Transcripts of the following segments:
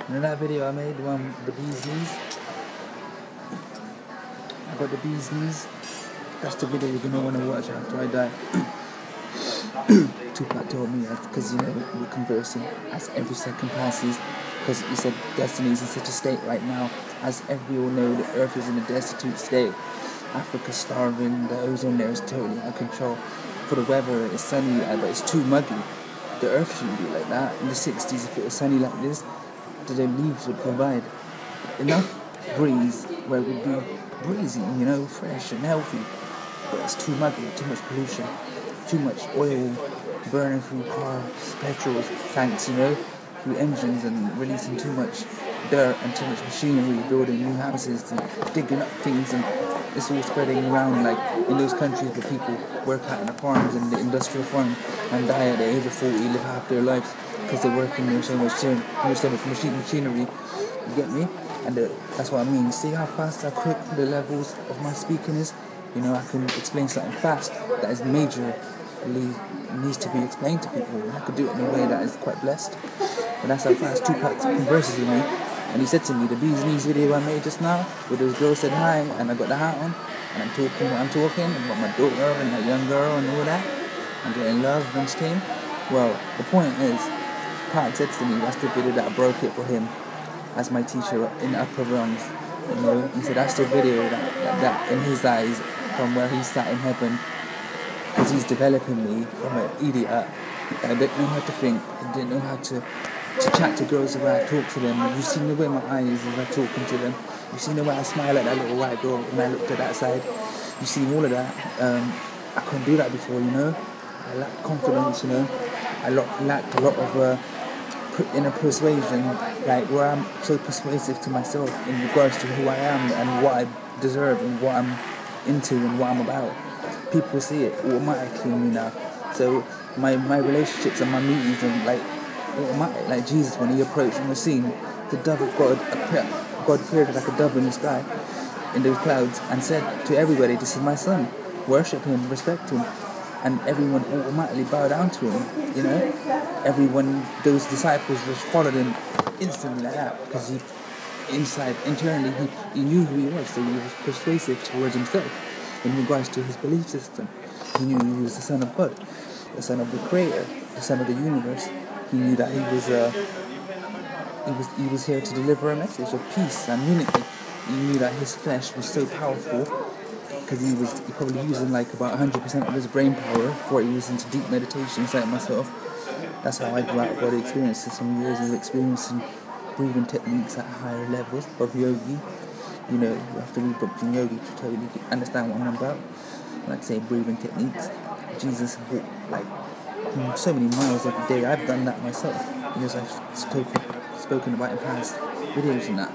You know that video I made, the one with the bee's knees? I got the bee's knees. That's the video you're gonna wanna watch after I die. Tupac told me that because, you know, we're conversing as every second passes. Because he said destiny is in such a state right now. As we all know, the earth is in a destitute state. Africa's starving, the ozone layer is totally out of control. For the weather, it's sunny, but it's too muggy. The earth shouldn't be like that. In the 60s, if it was sunny like this, the leaves would provide enough breeze where it would be breezy, you know, fresh and healthy. But it's too muggy, too much pollution, too much oil burning through cars, petrols, tanks, you know, through engines, and releasing too much dirt and too much machinery, building new houses and digging up things, and it's all spreading around like in those countries where people work out in the farms and the industrial farm and die at the age of 40, live half their lives because they're working with so much machinery. You get me? And that's what I mean. See how fast, how quick the levels of my speaking is? You know, I can explain something fast that is majorly needs to be explained to people. I could do it in a way that is quite blessed. But that's how fast Tupac converses with me. And he said to me, the bee's knees video I made just now, where those girls said hi, and I got the hat on, and I'm talking what I'm talking, about my daughter and that young girl and all that, and getting love and steam. Well, the point is, Pat said to me, that's the video that broke it for him, as my teacher in the upper realms. You know, he said that's the video that in his eyes, from where he sat in heaven, because he's developing me from an idiot that didn't know how to think, didn't know how to chat to girls the way I talk to them. You've seen the way my eyes as I'm talking to them. You've seen the way I smile at that little white girl when I looked at that side. You've seen all of that. I couldn't do that before, you know. I lacked confidence, you know. I lacked a lot of inner persuasion, like where I'm so persuasive to myself in regards to who I am and what I deserve and what I'm into and what I'm about. People see it automatically in me now. So my relationships and my meetings and like Jesus when he approached on the scene, the dove of God appeared like a dove in the sky, in those clouds, and said to everybody, this is my son, worship him, respect him, and everyone automatically bowed down to him, you know. Those disciples just followed him instantly like that, because internally he knew who he was, so he was persuasive towards himself in regards to his belief system. He knew he was the Son of God, the Son of the Creator, the Son of the universe. He knew that he was here to deliver a message of peace and unity. He knew that his flesh was so powerful because he probably using like about 100% of his brain power before he was into deep meditation, like myself. That's how I grew out of body experiences, some years of experiencing breathing techniques at higher levels of yogi. You know, you have to read books in yogi to totally understand what I'm about. When I say breathing techniques, Jesus walked like so many miles every day. I've done that myself because I've spoken about in past videos and that,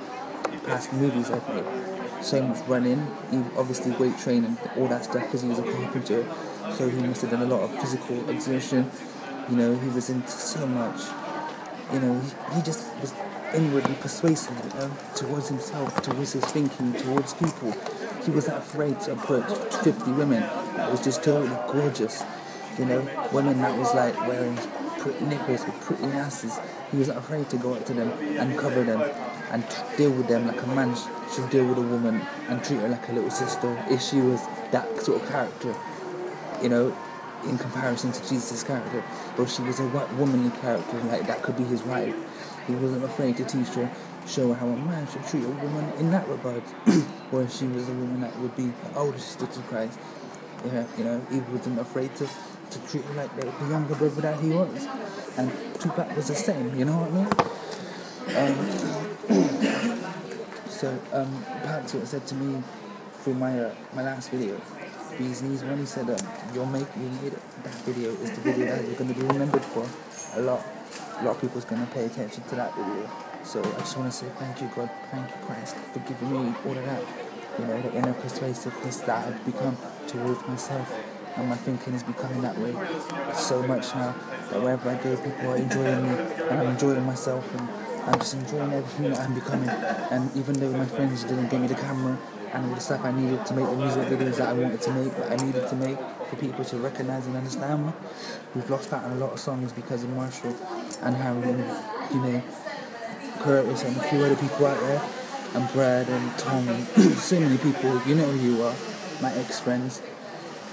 past movies I've made. So much running, obviously weight training, all that stuff, because he was a carpenter, so he must have done a lot of physical exertion. You know, he was into so much. You know, he just was inwardly persuasive, you know, towards himself, towards his thinking, towards people. He wasn't afraid to approach 50 women that was just totally gorgeous. You know, women that was like wearing pretty knickers with pretty asses. He wasn't afraid to go up to them and cover them and deal with them like a man should deal with a woman and treat her like a little sister if she was that sort of character, you know, in comparison to Jesus' character. Or she was a white womanly character, like that could be his wife. He wasn't afraid to teach her, show her how a man should treat a woman in that regard. Or if she was a woman that would be the older sister to Christ. Yeah, you know, he wasn't afraid to treat her like the younger brother that he was. And Tupac was the same, you know what I mean? So Pat sort of said to me through my last video, Bees Knees, when he said, you made it. That video is the video that you're going to be remembered for. A lot of people's going to pay attention to that video. So I just want to say thank you, God, thank you, Christ, for giving me all of that. You know, the inner persuasiveness that I've become towards myself, and my thinking is becoming that way so much now that wherever I go, people are enjoying me, and I'm enjoying myself, and I'm just enjoying everything that I'm becoming. And even though my friends didn't give me the camera and all the stuff I needed to make the music videos that I wanted to make, that I needed to make for people to recognise and understand me, we've lost out on a lot of songs because of Marshall and Harry, and, you know, Curtis and a few other people out there, and Brad and Tom and so many people. You know who you are, my ex-friends.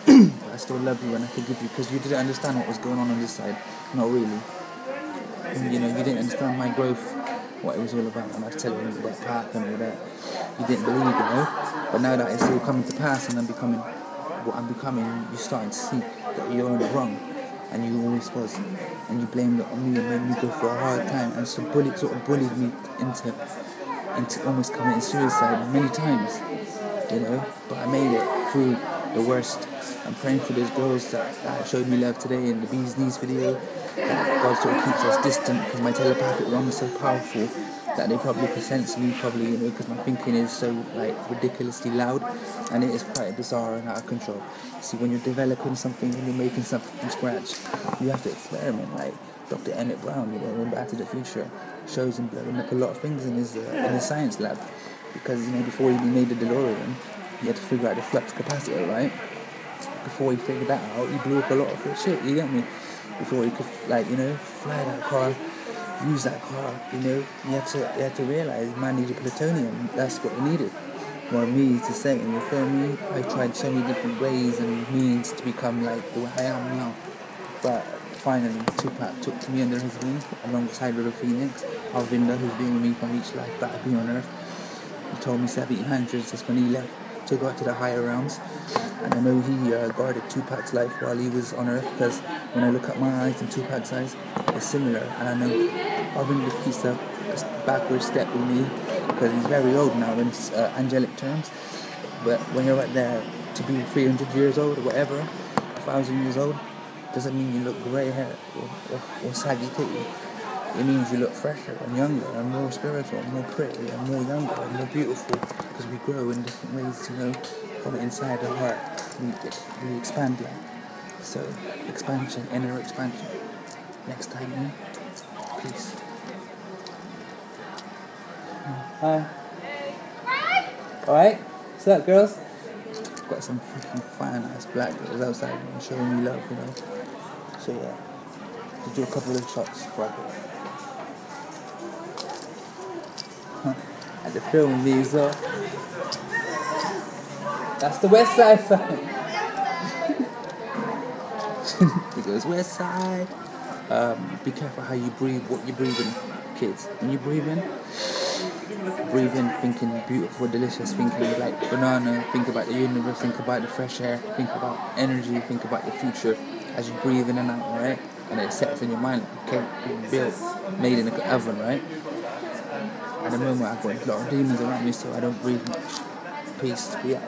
I still love you and I forgive you because you didn't understand what was going on this side. Not really. And, you didn't understand my growth, what it was all about, and I was telling you about path and all that. You didn't believe. But now that it's all coming to pass and I'm becoming what I'm becoming, you're starting to see that you're in the wrong, and you always was, and you blamed it on me and made me go through a hard time, and so bullied me into almost committing suicide many times, but I made it through the worst. I'm praying for those girls that showed me love today in the Bee's Knees video, that God sort of keeps us distant because my telepathic realm is so powerful that they probably can sense me, because my thinking is so ridiculously loud, and it is quite bizarre and out of control. See, when you're developing something, when you're making something from scratch, you have to experiment. Like Dr. Emmett Brown, in Back to the Future, shows him blowing up a lot of things in his science lab, because before he made the DeLorean, he had to figure out the flux capacitor, right? Before he figured that out, he blew up a lot of shit. You get me? Before he could fly that car, use that car, you had to realize man needed plutonium. That's what he needed. Well, me to say, you feel me? I tried so many different ways and means to become like the way I am now. But finally, Tupac took to me under his wing, alongside River Phoenix, Alvinda, who's been with me from each life that I've been on Earth. He told me 1700s is when he left to go out to the higher realms. And I know he guarded Tupac's life while he was on Earth, because when I look at my eyes and Tupac's eyes, it's similar. And I know Alvinda keeps a backward step with me, because he's very old now in angelic terms. But when you're right there, to be 300 years old or whatever, 1,000 years old, doesn't mean you look grey hair or saggy titty. It means you look fresher and younger and more spiritual and more pretty and more younger and more beautiful, because we grow in different ways, from inside the heart. We expand like. So, expansion, inner expansion. Next time, yeah? Peace. Hi. Alright? What's up, girls? Got some freaking fine ass black girls outside showing me love, So yeah, to do a couple of shots before I go. At the film these that's the West Side sign. It goes West Side. Be careful how you breathe, what you're breathing, kids. When you breathe in thinking beautiful, delicious, thinking like banana, think about the universe, think about the fresh air, think about energy, think about the future as you breathe in and out, right? And it sets in your mind, okay, built, made in an oven, right? At the moment I've got a lot of demons around me, so I don't breathe much. Peace, yeah.